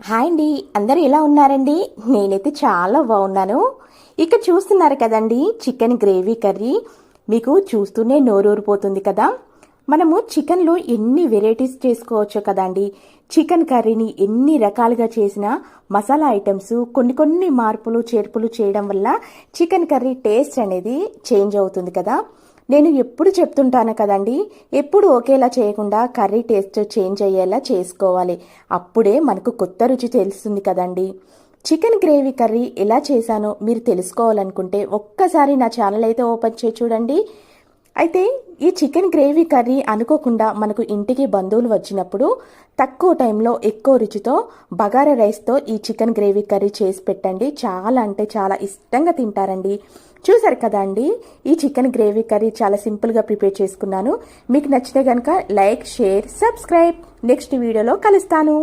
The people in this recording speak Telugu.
హాయ్ అండి, అందరూ ఎలా ఉన్నారండి? నేనైతే చాలా బాగున్నాను. ఇక చూస్తున్నారు కదండి, చికెన్ గ్రేవీ కర్రీ. మీకు చూస్తూనే నోరూరిపోతుంది కదా. మనము చికెన్లో ఎన్ని వెరైటీస్ చేసుకోవచ్చో కదండి. చికెన్ కర్రీని ఎన్ని రకాలుగా చేసినా మసాలా ఐటమ్స్ కొన్ని మార్పులు చేర్పులు చేయడం వల్ల చికెన్ కర్రీ టేస్ట్ అనేది చేంజ్ అవుతుంది కదా. నేను ఎప్పుడు చెప్తుంటాను కదండి, ఎప్పుడు ఒకేలా చేయకుండా కర్రీ టేస్ట్ చేంజ్ అయ్యేలా చేసుకోవాలి. అప్పుడే మనకు కొత్త రుచి తెలుస్తుంది కదండి. చికెన్ గ్రేవీ కర్రీ ఎలా చేశానో మీరు తెలుసుకోవాలనుకుంటే ఒక్కసారి నా ఛానల్ అయితే ఓపెన్ చేసి చూడండి. అయితే ఈ చికెన్ గ్రేవీ కర్రీ అనుకోకుండా మనకు ఇంటికి బంధువులు వచ్చినప్పుడు తక్కువ టైంలో ఎక్కువ రుచితో బగారా రైస్తో ఈ చికెన్ గ్రేవీ కర్రీ చేసి పెట్టండి. చాలా అంటే చాలా ఇష్టంగా తింటారండి. చూసారు కదా అండి, ఈ చికెన్ గ్రేవీ కర్రీ చాలా సింపుల్గా ప్రిపేర్ చేసుకున్నాను. మీకు నచ్చితే కనుక లైక్, షేర్, సబ్స్క్రైబ్. నెక్స్ట్ వీడియోలో కలుస్తాను.